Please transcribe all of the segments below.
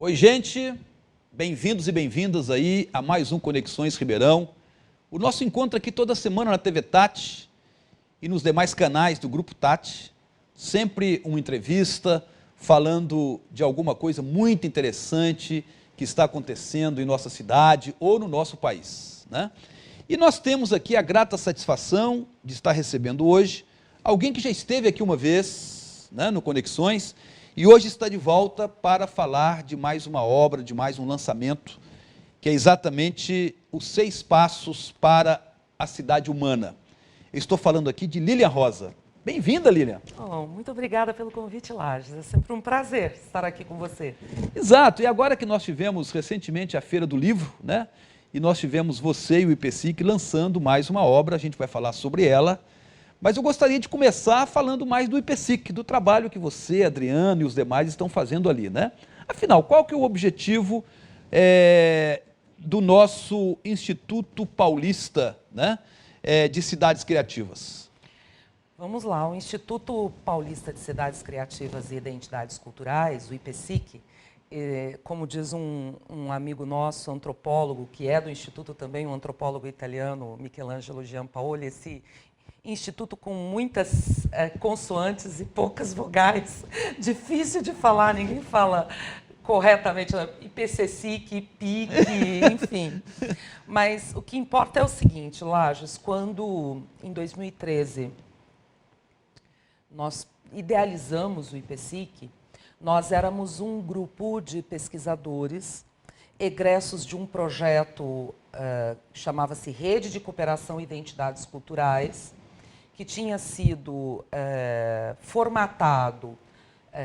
Oi, gente, bem-vindos e bem-vindas aí a mais um Conexões Ribeirão. O nosso encontro aqui toda semana na TV Tati e nos demais canais do Grupo Tati, sempre uma entrevista falando de alguma coisa muito interessante que está acontecendo em nossa cidade ou no nosso país, né? E nós temos aqui a grata satisfação de estar recebendo hoje alguém que já esteve aqui uma vez, né, no Conexões, e hoje está de volta para falar de mais uma obra, de mais um lançamento, que é exatamente os 6 passos para a cidade humana. Eu estou falando aqui de Lilian Rosa. Bem-vinda, Lilian. Oh, muito obrigada pelo convite, Lages. É sempre um prazer estar aqui com você. Exato, e agora que nós tivemos recentemente a Feira do Livro, né? E nós tivemos você e o IPSIC lançando mais uma obra, a gente vai falar sobre ela. Mas eu gostaria de começar falando mais do IPSIC, do trabalho que você, Adriano e os demais estão fazendo ali, né? Afinal, qual que é o objetivo do nosso Instituto Paulista, né, de Cidades Criativas? Vamos lá, o Instituto Paulista de Cidades Criativas e Identidades Culturais, o IPSIC, como diz um amigo nosso, antropólogo, que é do Instituto também, um antropólogo italiano, Michelangelo Giampaoli, esse instituto com muitas consoantes e poucas vogais, difícil de falar, ninguém fala corretamente, IPCSIC, IPIC, enfim. Mas o que importa é o seguinte, Lages, quando em 2013 nós idealizamos o IPSIC, nós éramos um grupo de pesquisadores egressos de um projeto que chamava-se Rede de Cooperação e Identidades Culturais, que tinha sido formatado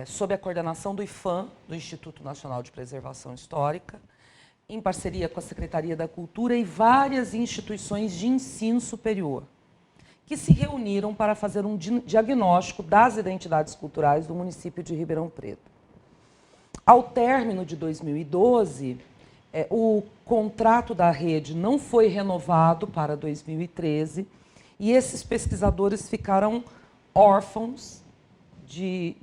sob a coordenação do IPHAN, do Instituto Nacional de Preservação Histórica, em parceria com a Secretaria da Cultura e várias instituições de ensino superior, que se reuniram para fazer um diagnóstico das identidades culturais do município de Ribeirão Preto. Ao término de 2012, o contrato da rede não foi renovado para 2013 e esses pesquisadores ficaram órfãos de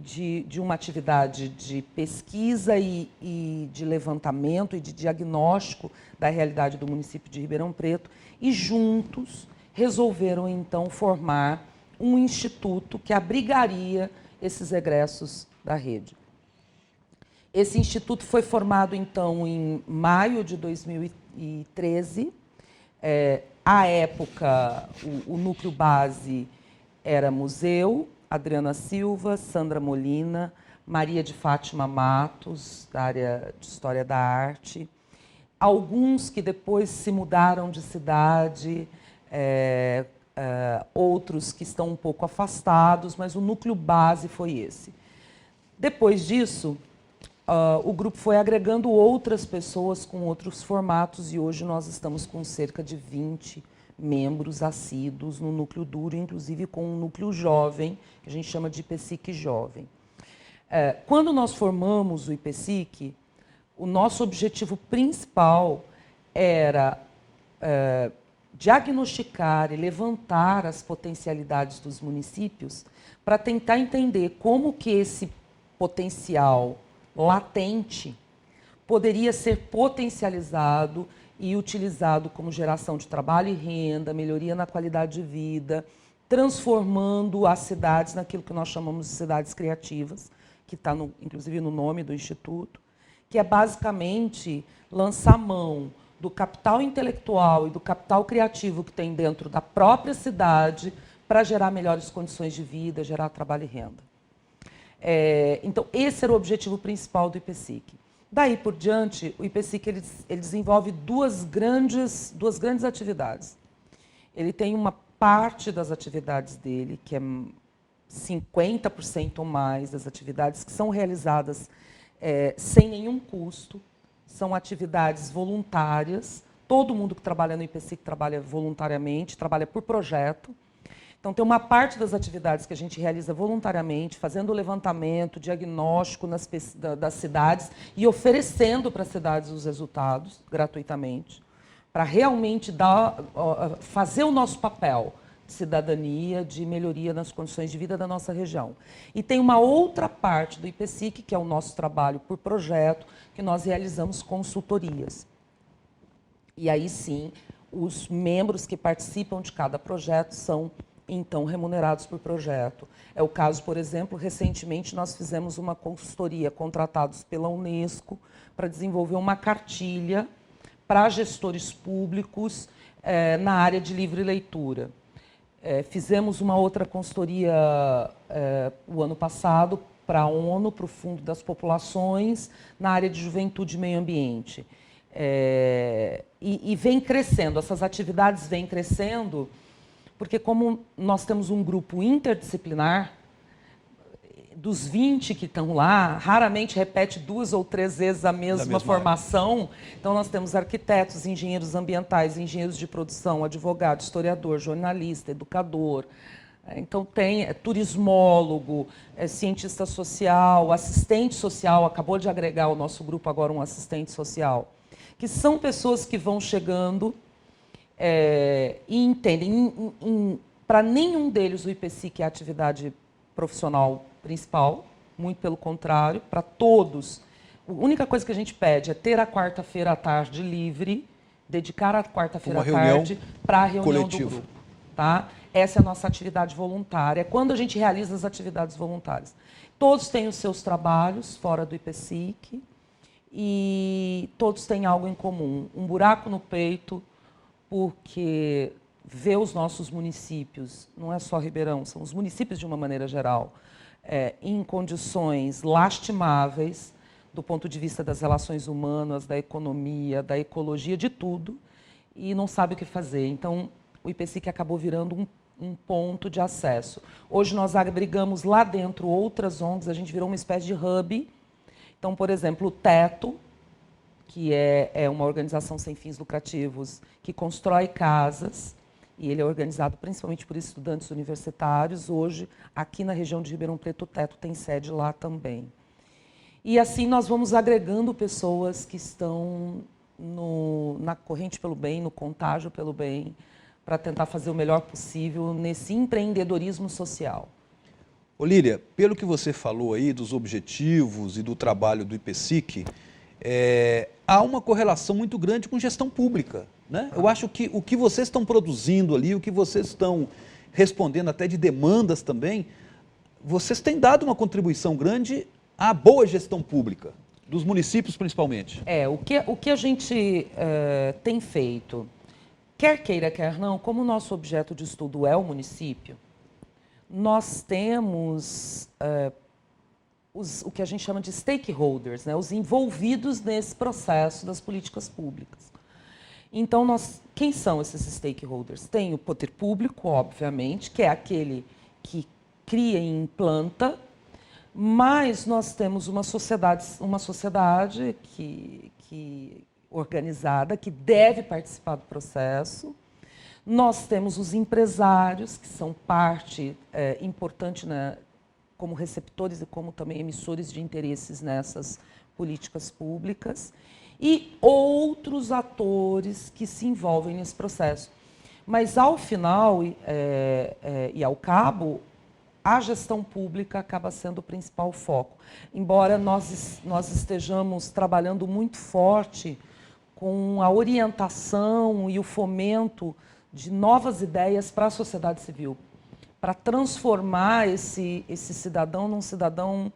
uma atividade de pesquisa e de levantamento e de diagnóstico da realidade do município de Ribeirão Preto e juntos resolveram, então, formar um instituto que abrigaria esses egressos da rede. Esse instituto foi formado, então, em maio de 2013. À época, o núcleo base era museu, Adriana Silva, Sandra Molina, Maria de Fátima Matos, da área de História da Arte, alguns que depois se mudaram de cidade, outros que estão um pouco afastados, mas o núcleo base foi esse. Depois disso, o grupo foi agregando outras pessoas com outros formatos e hoje nós estamos com cerca de 20 membros assíduos no núcleo duro, inclusive com um núcleo jovem, que a gente chama de IPSIC Jovem. Quando nós formamos o IPSIC, o nosso objetivo principal era diagnosticar e levantar as potencialidades dos municípios para tentar entender como que esse potencial latente poderia ser potencializado e utilizado como geração de trabalho e renda, melhoria na qualidade de vida, transformando as cidades naquilo que nós chamamos de cidades criativas, que está, inclusive, no nome do Instituto, que é basicamente lançar mão do capital intelectual e do capital criativo que tem dentro da própria cidade para gerar melhores condições de vida, gerar trabalho e renda. Então, esse era o objetivo principal do IPSIC. Daí por diante, o IPSIC ele desenvolve duas grandes atividades. Ele tem uma parte das atividades dele, que é 50% ou mais das atividades que são realizadas sem nenhum custo, são atividades voluntárias. Todo mundo que trabalha no IPSIC trabalha voluntariamente, trabalha por projeto. Então, tem uma parte das atividades que a gente realiza voluntariamente, fazendo o levantamento, diagnóstico das cidades e oferecendo para as cidades os resultados gratuitamente, para realmente fazer o nosso papel, de cidadania, de melhoria nas condições de vida da nossa região. E tem uma outra parte do IPSIC, que é o nosso trabalho por projeto, que nós realizamos consultorias. E aí sim, os membros que participam de cada projeto são, então, remunerados por projeto. É o caso, por exemplo, recentemente nós fizemos uma consultoria contratados pela Unesco para desenvolver uma cartilha para gestores públicos na área de livre leitura. Fizemos uma outra consultoria o ano passado para a ONU, para o Fundo das Populações, na área de juventude e meio ambiente. E vem crescendo, essas atividades vêm crescendo, porque como nós temos um grupo interdisciplinar, dos 20 que estão lá, raramente repete 2 ou 3 vezes a mesma formação. Então, nós temos arquitetos, engenheiros ambientais, engenheiros de produção, advogado, historiador, jornalista, educador. Então, tem turismólogo, cientista social, assistente social, acabou de agregar ao nosso grupo agora um assistente social, que são pessoas que vão chegando e entendem. Para nenhum deles o IPSIC é a atividade profissional principal, muito pelo contrário, para todos. A única coisa que a gente pede é ter a quarta-feira à tarde livre, dedicar a quarta-feira à tarde para a reunião do grupo. Tá? Essa é a nossa atividade voluntária, quando a gente realiza as atividades voluntárias. Todos têm os seus trabalhos fora do IPSIC e todos têm algo em comum, um buraco no peito, porque ver os nossos municípios, não é só Ribeirão, são os municípios de uma maneira geral, em condições lastimáveis, do ponto de vista das relações humanas, da economia, da ecologia, de tudo, e não sabe o que fazer. Então, o IPSIC acabou virando um ponto de acesso. Hoje nós abrigamos lá dentro outras ONGs, a gente virou uma espécie de hub. Então, por exemplo, o Teto, que é uma organização sem fins lucrativos, que constrói casas, e ele é organizado principalmente por estudantes universitários. Hoje, aqui na região de Ribeirão Preto, o Teto tem sede lá também. E assim nós vamos agregando pessoas que estão na corrente pelo bem, no contágio pelo bem, para tentar fazer o melhor possível nesse empreendedorismo social. Lília, pelo que você falou aí dos objetivos e do trabalho do IPSIC, há uma correlação muito grande com gestão pública, né? Eu acho que o que vocês estão produzindo ali, o que vocês estão respondendo até de demandas também, vocês têm dado uma contribuição grande à boa gestão pública, dos municípios principalmente. O que a gente tem feito, quer queira, quer não, como o nosso objeto de estudo é o município, nós temos o que a gente chama de stakeholders, né, os envolvidos nesse processo das políticas públicas. Então, quem são esses stakeholders? Tem o poder público, obviamente, que é aquele que cria e implanta, mas nós temos uma sociedade que organizada, que deve participar do processo. Nós temos os empresários, que são parte importante, né, como receptores e como também emissores de interesses nessas políticas públicas, e outros atores que se envolvem nesse processo. Mas, ao final e ao cabo, a gestão pública acaba sendo o principal foco. Embora nós estejamos trabalhando muito forte com a orientação e o fomento de novas ideias para a sociedade civil, para transformar esse cidadão num cidadão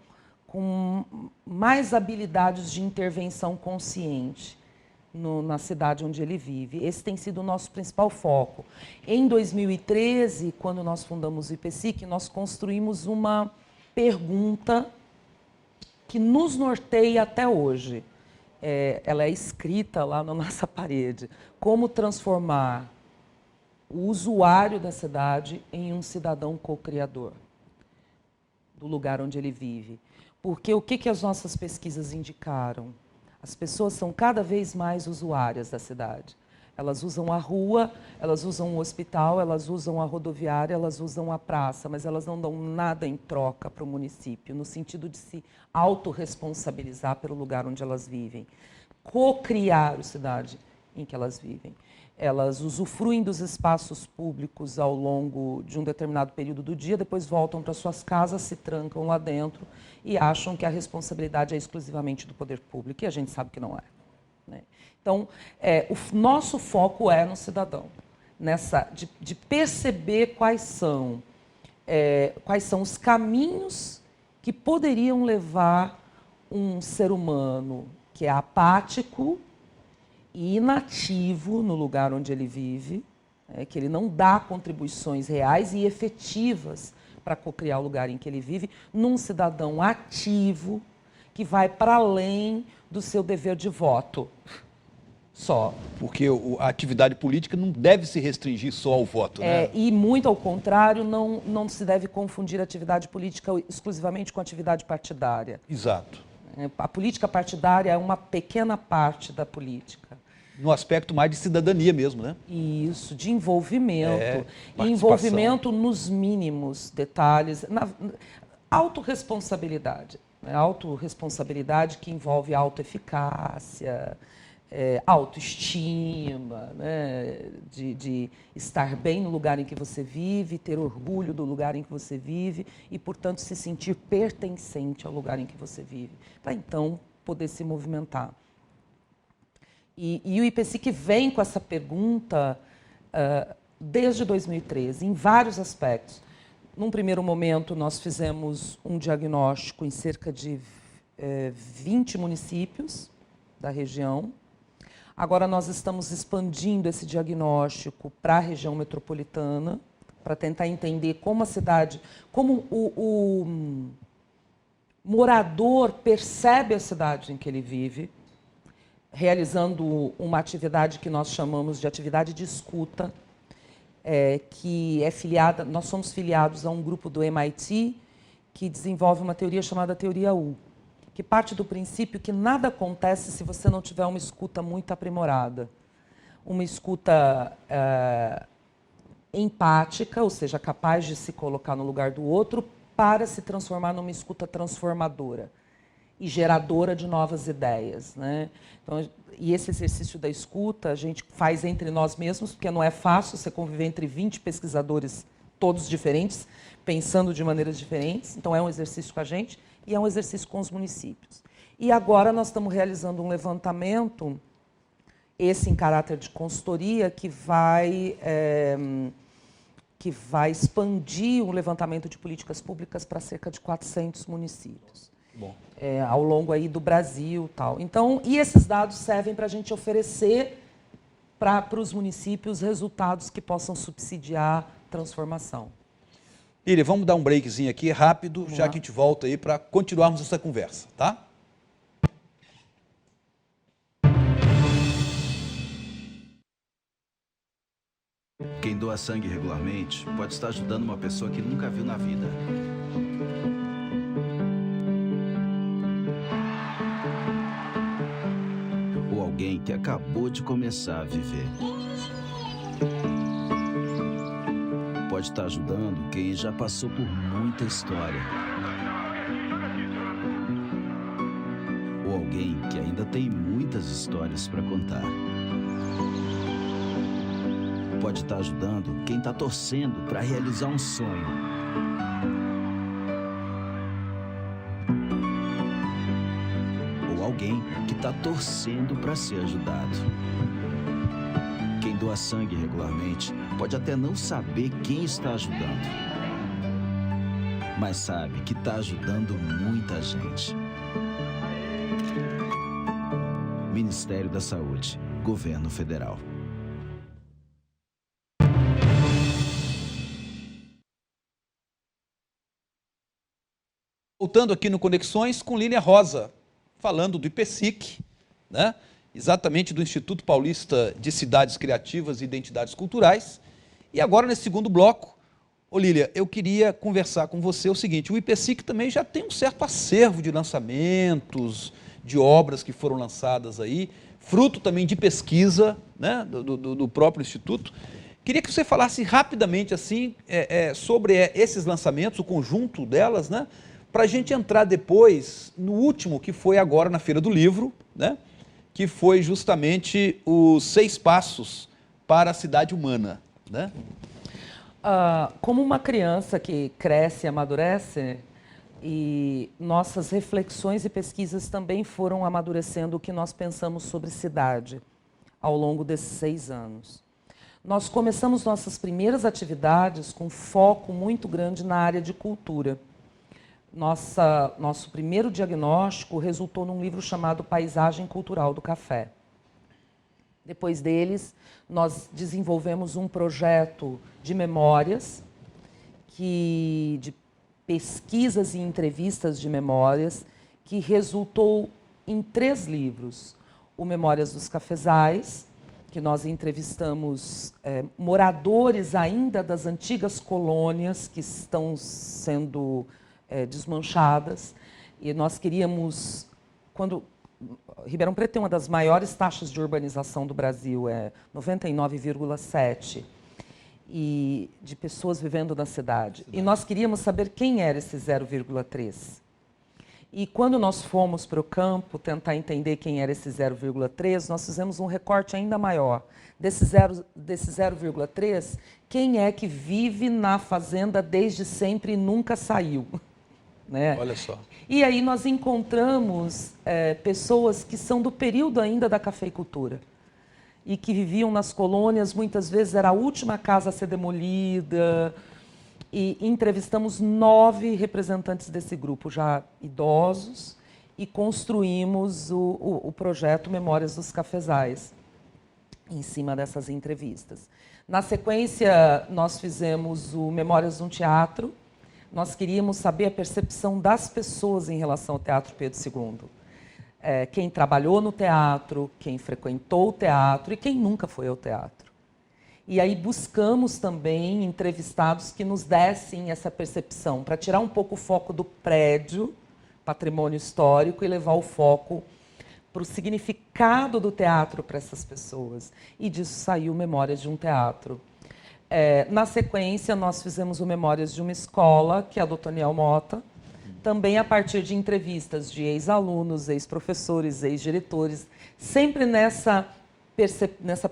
com mais habilidades de intervenção consciente na cidade onde ele vive. Esse tem sido o nosso principal foco. Em 2013, quando nós fundamos o IPSIC, nós construímos uma pergunta que nos norteia até hoje. Ela é escrita lá na nossa parede. Como transformar o usuário da cidade em um cidadão co-criador do lugar onde ele vive. Porque o que as nossas pesquisas indicaram? As pessoas são cada vez mais usuárias da cidade. Elas usam a rua, elas usam o hospital, elas usam a rodoviária, elas usam a praça, mas elas não dão nada em troca para o município, no sentido de se autorresponsabilizar pelo lugar onde elas vivem, co-criar a cidade em que elas vivem. elas usufruem dos espaços públicos ao longo de um determinado período do dia, depois voltam para suas casas, se trancam lá dentro e acham que a responsabilidade é exclusivamente do poder público, e a gente sabe que não é, né? Então, o nosso foco é no cidadão, de perceber quais são os caminhos que poderiam levar um ser humano que é apático e inativo no lugar onde ele vive, que ele não dá contribuições reais e efetivas para cocriar o lugar em que ele vive, num cidadão ativo que vai para além do seu dever de voto. Só. Porque a atividade política não deve se restringir só ao voto, né? E, muito ao contrário, não se deve confundir atividade política exclusivamente com atividade partidária. Exato. A política partidária é uma pequena parte da política. No aspecto mais de cidadania mesmo, né? Isso, de envolvimento. E participação. Envolvimento nos mínimos detalhes. Autorresponsabilidade. Autorresponsabilidade que envolve autoeficácia, autoestima, né? De estar bem no lugar em que você vive, ter orgulho do lugar em que você vive e, portanto, se sentir pertencente ao lugar em que você vive, para então poder se movimentar. E o IPSIC vem com essa pergunta desde 2013, em vários aspectos. Num primeiro momento, nós fizemos um diagnóstico em cerca de 20 municípios da região. Agora nós estamos expandindo esse diagnóstico para a região metropolitana, para tentar entender como a cidade, como o morador percebe a cidade em que ele vive, realizando uma atividade que nós chamamos de atividade de escuta, que é filiada, nós somos filiados a um grupo do MIT que desenvolve uma teoria chamada teoria U, que parte do princípio que nada acontece se você não tiver uma escuta muito aprimorada. Uma escuta empática, ou seja, capaz de se colocar no lugar do outro para se transformar numa escuta transformadora e geradora de novas ideias, né? Então, e esse exercício da escuta a gente faz entre nós mesmos, porque não é fácil você conviver entre 20 pesquisadores, todos diferentes, pensando de maneiras diferentes. Então, é um exercício com a gente e é um exercício com os municípios. E agora nós estamos realizando um levantamento, esse em caráter de consultoria, que vai expandir o levantamento de políticas públicas para cerca de 400 municípios. Bom. Ao longo aí do Brasil, tal. Então, e esses dados servem para a gente oferecer para os municípios resultados que possam subsidiar transformação. Lília, vamos dar um breakzinho aqui, rápido, já que a gente volta aí para continuarmos essa conversa, tá? Quem doa sangue regularmente pode estar ajudando uma pessoa que nunca viu na vida. Ou alguém que acabou de começar a viver. Pode estar ajudando quem já passou por muita história. Ou alguém que ainda tem muitas histórias para contar. Pode estar ajudando quem está torcendo para realizar um sonho. Ou alguém que está torcendo para ser ajudado. Quem doa sangue regularmente pode até não saber quem está ajudando, mas sabe que está ajudando muita gente. Ministério da Saúde, Governo Federal. Voltando aqui no Conexões com Lília Rosa, falando do IPSIC, né? Exatamente do Instituto Paulista de Cidades Criativas e Identidades Culturais. E agora, nesse segundo bloco, Lília, eu queria conversar com você o seguinte: o IPSIC também já tem um certo acervo de lançamentos, de obras que foram lançadas aí, fruto também de pesquisa, né, do próprio Instituto. Queria que você falasse rapidamente assim, sobre esses lançamentos, o conjunto delas, né, para a gente entrar depois no último, que foi agora na Feira do Livro, né, que foi justamente os 6 passos para a cidade humana, né? Como uma criança que cresce e amadurece, e nossas reflexões e pesquisas também foram amadurecendo o que nós pensamos sobre cidade ao longo desses 6 anos. Nós começamos nossas primeiras atividades com foco muito grande na área de cultura. Nosso primeiro diagnóstico resultou num livro chamado Paisagem Cultural do Café. Depois deles, nós desenvolvemos um projeto de memórias, de pesquisas e entrevistas de memórias, que resultou em 3 livros. O Memórias dos Cafezais, que nós entrevistamos moradores ainda das antigas colônias que estão sendo desmanchadas. E nós queríamos, Ribeirão Preto tem uma das maiores taxas de urbanização do Brasil, 99,7%, e de pessoas vivendo na cidade. E nós queríamos saber quem era esse 0,3%. E quando nós fomos para o campo tentar entender quem era esse 0,3%, nós fizemos um recorte ainda maior. Desse 0,3%, quem é que vive na fazenda desde sempre e nunca saiu? Né? Olha só. E aí nós encontramos pessoas que são do período ainda da cafeicultura e que viviam nas colônias, muitas vezes era a última casa a ser demolida. E entrevistamos 9 representantes desse grupo, já idosos, e construímos o projeto Memórias dos Cafezais, em cima dessas entrevistas. Na sequência, nós fizemos o Memórias de um Teatro. Nós queríamos saber a percepção das pessoas em relação ao Teatro Pedro II. Quem trabalhou no teatro, quem frequentou o teatro e quem nunca foi ao teatro. E aí buscamos também entrevistados que nos dessem essa percepção, para tirar um pouco o foco do prédio, patrimônio histórico, e levar o foco para o significado do teatro para essas pessoas. E disso saiu Memórias de um Teatro. Na sequência, nós fizemos o Memórias de uma Escola, que é a do Toniel Mota, também a partir de entrevistas de ex-alunos, ex-professores, ex-diretores, sempre nessa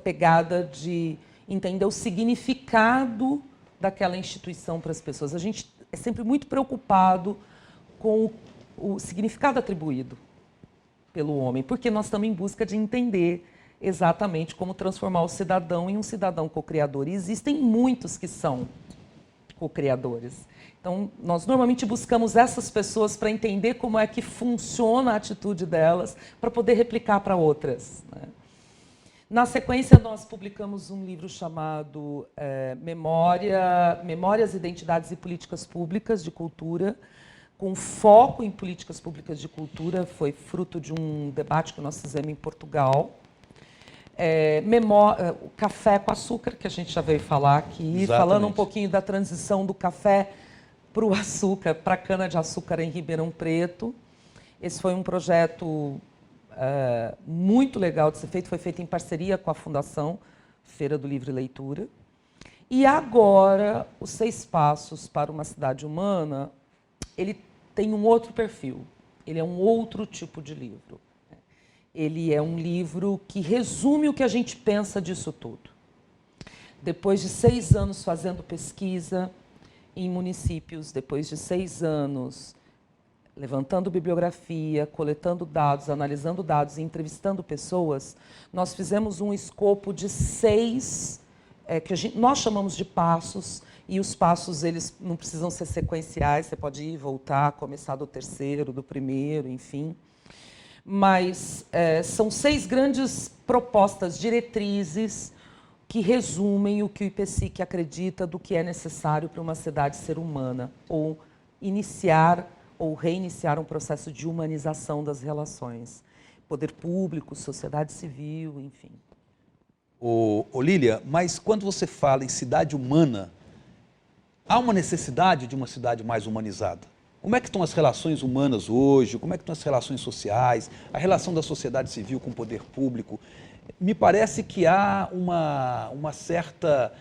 pegada de entender o significado daquela instituição para as pessoas. A gente é sempre muito preocupado com o significado atribuído pelo homem, porque nós estamos em busca de entender exatamente como transformar o cidadão em um cidadão co-criador. E existem muitos que são co-criadores. Então, nós normalmente buscamos essas pessoas para entender como é que funciona a atitude delas, para poder replicar para outras, né? Na sequência, nós publicamos um livro chamado Memórias, Identidades e Políticas Públicas de Cultura, com foco em políticas públicas de cultura. Foi fruto de um debate que nós fizemos em Portugal. O café com açúcar, que a gente já veio falar aqui, Exatamente. Falando um pouquinho da transição do café para o açúcar, para a cana-de-açúcar em Ribeirão Preto. Esse foi um projeto muito legal de ser feito, foi feito em parceria com a Fundação Feira do Livro e Leitura. E agora, os 6 Passos para uma Cidade Humana, ele tem um outro perfil, ele é um outro tipo de livro. Ele é um livro que resume o que a gente pensa disso tudo. Depois de 6 anos fazendo pesquisa em municípios, depois de 6 anos levantando bibliografia, coletando dados, analisando dados e entrevistando pessoas, nós fizemos um escopo de 6, nós chamamos de passos, e os passos eles não precisam ser sequenciais, você pode ir, voltar, começar do 3º, do 1º, enfim. Mas são 6 grandes propostas, diretrizes, que resumem o que o IPSIC acredita do que é necessário para uma cidade ser humana, ou iniciar ou reiniciar um processo de humanização das relações. Poder público, sociedade civil, enfim. Lília, mas quando você fala em cidade humana, há uma necessidade de uma cidade mais humanizada? Como é que estão as relações humanas hoje? Como é que estão as relações sociais? A relação da sociedade civil com o poder público? Me parece que há uma certa,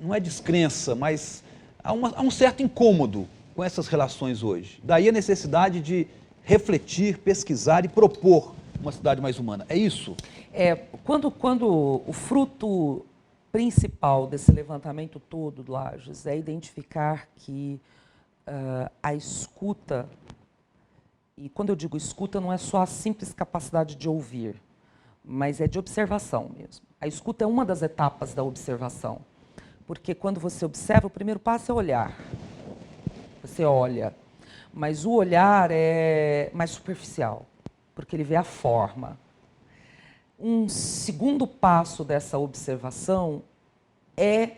não é descrença, mas há um certo incômodo com essas relações hoje. Daí a necessidade de refletir, pesquisar e propor uma cidade mais humana. É isso? Quando o fruto principal desse levantamento todo, Lages, é identificar que a escuta, e quando eu digo escuta, não é só a simples capacidade de ouvir, mas é de observação mesmo. A escuta é uma das etapas da observação, porque quando você observa, o primeiro passo é olhar. Você olha, mas o olhar é mais superficial, porque ele vê a forma. Um segundo passo dessa observação é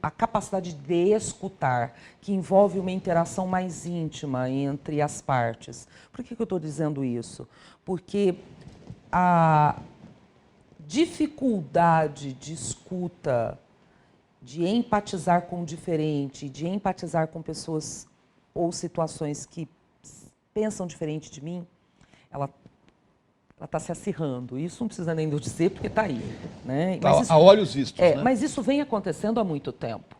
a capacidade de escutar, que envolve uma interação mais íntima entre as partes. Por que eu estou dizendo isso? Porque a dificuldade de escuta, de empatizar com o diferente, de empatizar com pessoas ou situações que pensam diferente de mim, ela está se acirrando. Isso não precisa nem eu dizer, porque está aí. Né? Tá a olhos vistos. Né? Mas isso vem acontecendo há muito tempo.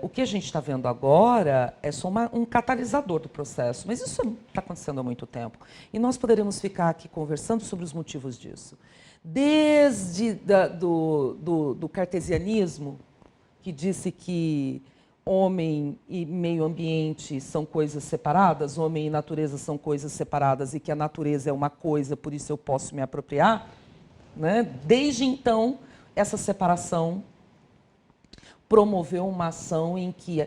O que a gente está vendo agora é só um catalisador do processo, mas isso está acontecendo há muito tempo. E nós poderemos ficar aqui conversando sobre os motivos disso. Desde do cartesianismo, que disse que homem e meio ambiente são coisas separadas, homem e natureza são coisas separadas e que a natureza é uma coisa, por isso eu posso me apropriar, né? Desde então, essa separação promoveu uma ação em que,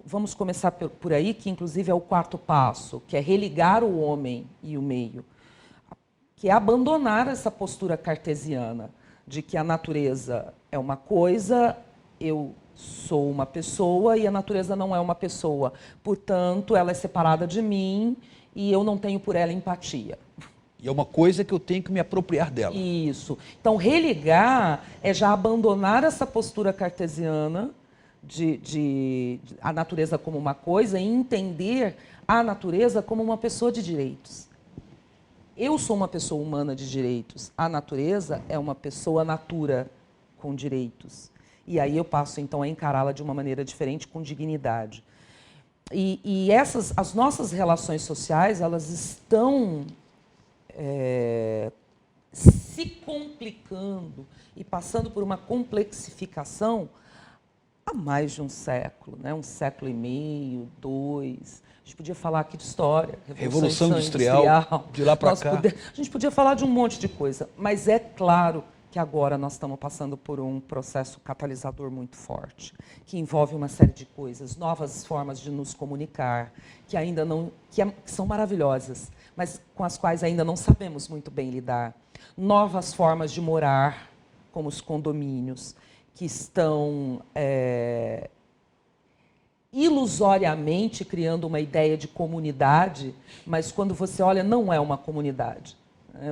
vamos começar por aí, que inclusive é o quarto passo, que é religar o homem e o meio, que é abandonar essa postura cartesiana de que a natureza é uma coisa, eu sou uma pessoa e a natureza não é uma pessoa. Portanto, ela é separada de mim e eu não tenho por ela empatia. E é uma coisa que eu tenho que me apropriar dela. Isso. Então, religar é já abandonar essa postura cartesiana de a natureza como uma coisa e entender a natureza como uma pessoa de direitos. Eu sou uma pessoa humana de direitos. A natureza é uma pessoa natura com direitos. E aí eu passo, então, a encará-la de uma maneira diferente, com dignidade. E as nossas relações sociais, elas estão se complicando e passando por uma complexificação há mais de um século, né? 1,5 séculos, 2. A gente podia falar aqui de história, Revolução Industrial, de lá para cá. A gente podia falar de um monte de coisa, mas é claro que agora nós estamos passando por um processo catalisador muito forte, que envolve uma série de coisas, novas formas de nos comunicar, que ainda não, que são maravilhosas, mas com as quais ainda não sabemos muito bem lidar. Novas formas de morar, como os condomínios, que estão ilusoriamente criando uma ideia de comunidade, mas quando você olha, não é uma comunidade.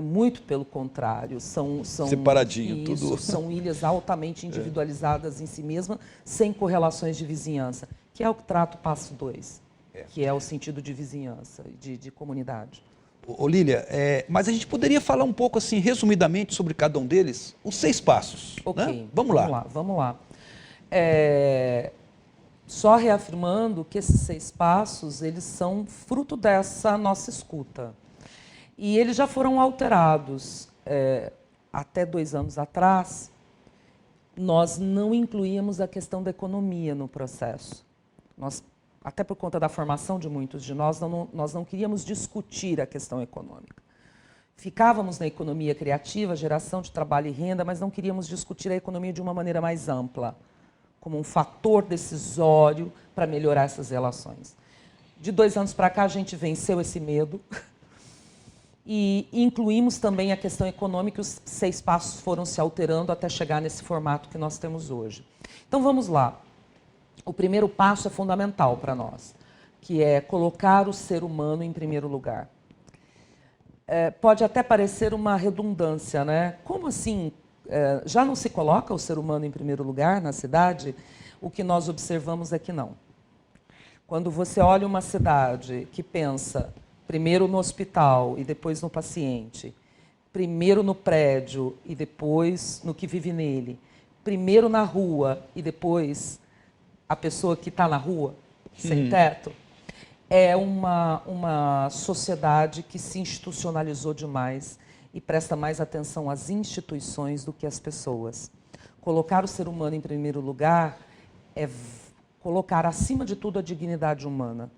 Muito pelo contrário, são separadinho, tudo. São ilhas altamente individualizadas em si mesmas, sem correlações de vizinhança, que é o que trata o passo 2, que é o sentido de vizinhança, de comunidade. Ô Lília, mas a gente poderia falar um pouco, assim, resumidamente, sobre cada um deles? Os 6 passos. Ok, né? Vamos lá. Vamos lá. Só reafirmando que esses 6 passos, eles são fruto dessa nossa escuta. E eles já foram alterados. Até 2 anos atrás, nós não incluíamos a questão da economia no processo. Nós, até por conta da formação de muitos de nós, nós não queríamos discutir a questão econômica. Ficávamos na economia criativa, geração de trabalho e renda, mas não queríamos discutir a economia de uma maneira mais ampla, como um fator decisório para melhorar essas relações. De 2 anos para cá, a gente venceu esse medo. E incluímos também a questão econômica, os 6 passos foram se alterando até chegar nesse formato que nós temos hoje. Então, vamos lá. O primeiro passo é fundamental para nós, que é colocar o ser humano em primeiro lugar. Pode até parecer uma redundância, né? Como assim? Já não se coloca o ser humano em primeiro lugar na cidade? O que nós observamos é que não. Quando você olha uma cidade que pensa primeiro no hospital e depois no paciente, primeiro no prédio e depois no que vive nele, primeiro na rua e depois a pessoa que está na rua, sem teto, é uma sociedade que se institucionalizou demais e presta mais atenção às instituições do que às pessoas. Colocar o ser humano em primeiro lugar é colocar, acima de tudo, a dignidade humana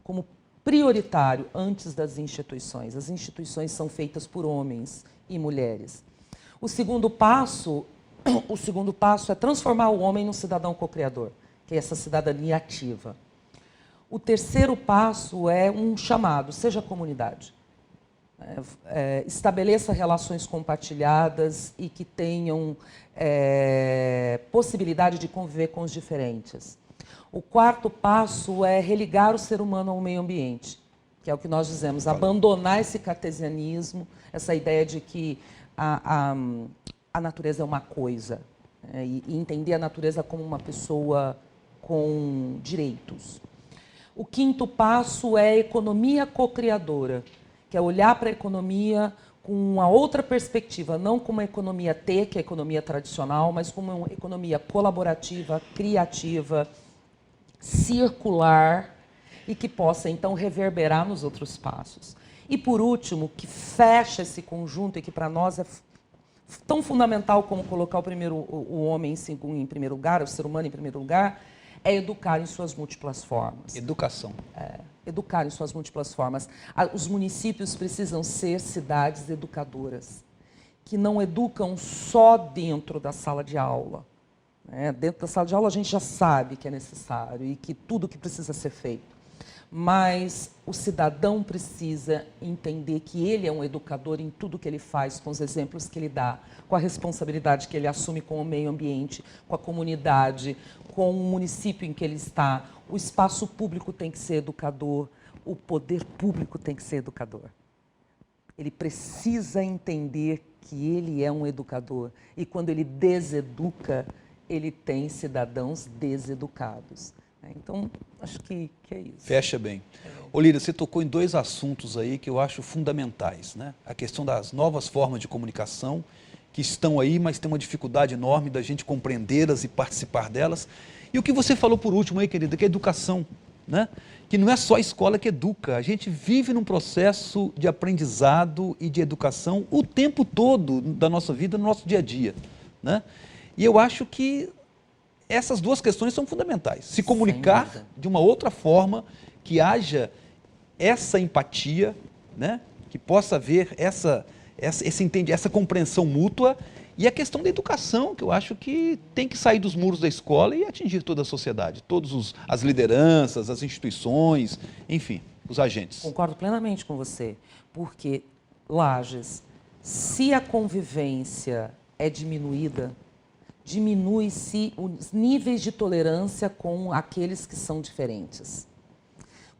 como prioritário antes das instituições. As instituições são feitas por homens e mulheres. O segundo passo é transformar o homem num cidadão co-criador, que é essa cidadania ativa. O terceiro passo é um chamado, seja comunidade. Estabeleça relações compartilhadas e que tenham possibilidade de conviver com os diferentes. O quarto passo é religar o ser humano ao meio ambiente, que é o que nós dizemos, abandonar esse cartesianismo, essa ideia de que a natureza é uma coisa, e entender a natureza como uma pessoa com direitos. O quinto passo é a economia co-criadora, que é olhar para a economia com uma outra perspectiva, não como uma economia T, que é a economia tradicional, mas como uma economia colaborativa, criativa, circular e que possa, então, reverberar nos outros passos. E, por último, que fecha esse conjunto e que, para nós, é tão fundamental como colocar o homem em primeiro lugar, o ser humano em primeiro lugar, é educar em suas múltiplas formas. Educação. Educar em suas múltiplas formas. Os municípios precisam ser cidades educadoras, que não educam só dentro da sala de aula. Dentro da sala de aula a gente já sabe que é necessário e que tudo que precisa ser feito. Mas o cidadão precisa entender que ele é um educador em tudo que ele faz, com os exemplos que ele dá, com a responsabilidade que ele assume com o meio ambiente, com a comunidade, com o município em que ele está. O espaço público tem que ser educador, o poder público tem que ser educador. Ele precisa entender que ele é um educador e quando ele deseduca, ele tem cidadãos deseducados. Então, acho que é isso. Fecha bem. Olívia, você tocou em dois assuntos aí que eu acho fundamentais, né? A questão das novas formas de comunicação que estão aí, mas tem uma dificuldade enorme da gente compreendê-las e participar delas. E o que você falou por último aí, querida, que é a educação, né? Que não é só a escola que educa, a gente vive num processo de aprendizado e de educação o tempo todo da nossa vida, no nosso dia a dia, né? E eu acho que essas duas questões são fundamentais. Se comunicar de uma outra forma, que haja essa empatia, né? Que possa haver essa compreensão mútua, e a questão da educação, que eu acho que tem que sair dos muros da escola e atingir toda a sociedade, todas as lideranças, as instituições, enfim, os agentes. Concordo plenamente com você, porque, Lages, se a convivência é diminuída, diminui-se os níveis de tolerância com aqueles que são diferentes.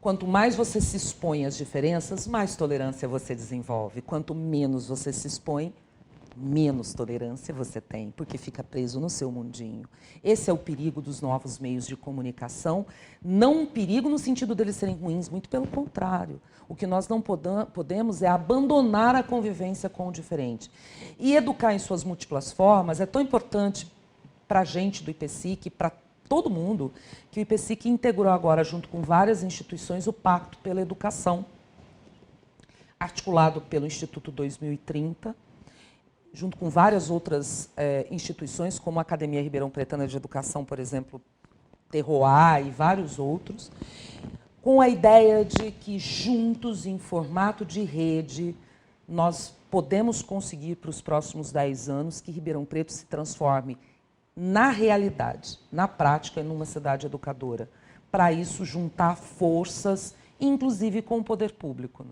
Quanto mais você se expõe às diferenças, mais tolerância você desenvolve. Quanto menos você se expõe, menos tolerância você tem, porque fica preso no seu mundinho. Esse é o perigo dos novos meios de comunicação. Não um perigo no sentido deles serem ruins, muito pelo contrário. O que nós não podemos é abandonar a convivência com o diferente. E educar em suas múltiplas formas é tão importante para a gente do IPSIC, para todo mundo, que o IPSIC integrou agora, junto com várias instituições, o Pacto pela Educação, articulado pelo Instituto 2030, junto com várias outras instituições, como a Academia Ribeirão Pretana de Educação, por exemplo, Terroir e vários outros, com a ideia de que juntos, em formato de rede, nós podemos conseguir para os próximos 10 anos que Ribeirão Preto se transforme na realidade, na prática, numa cidade educadora. Para isso, juntar forças, inclusive com o poder público.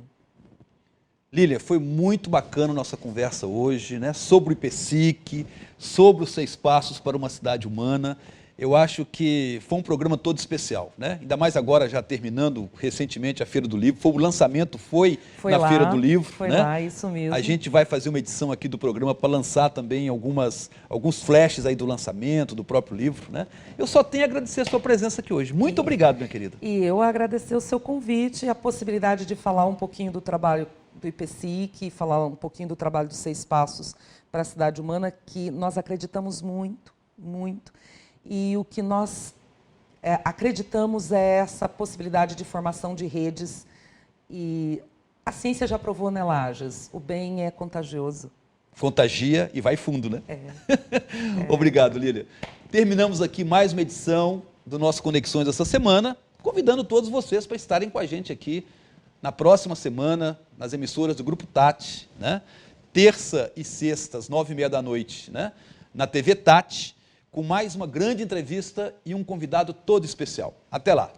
Lília, foi muito bacana a nossa conversa hoje, né? Sobre o IPSIC, sobre os 6 passos para uma cidade humana. Eu acho que foi um programa todo especial, né? Ainda mais agora, já terminando recentemente a Feira do Livro. O lançamento foi na lá, Feira do Livro. Foi né? lá, isso mesmo. A gente vai fazer uma edição aqui do programa para lançar também alguns flashes aí do lançamento, do próprio livro, né? Eu só tenho a agradecer a sua presença aqui hoje. Muito obrigado, minha querida. E eu agradecer o seu convite e a possibilidade de falar um pouquinho do trabalho do IPSIC, falar um pouquinho do trabalho dos 6 passos para a cidade humana, que nós acreditamos muito, muito. E o que nós acreditamos é essa possibilidade de formação de redes e A ciência já provou, né, Lages? O bem é contagioso. Contagia e vai fundo, né? Obrigado, Lília. Terminamos aqui mais uma edição do nosso Conexões essa semana, convidando todos vocês para estarem com a gente aqui na próxima semana, nas emissoras do Grupo Tati, né? Terça e sexta, às 9h30 da noite, né? Na TV Tati, com mais uma grande entrevista e um convidado todo especial. Até lá!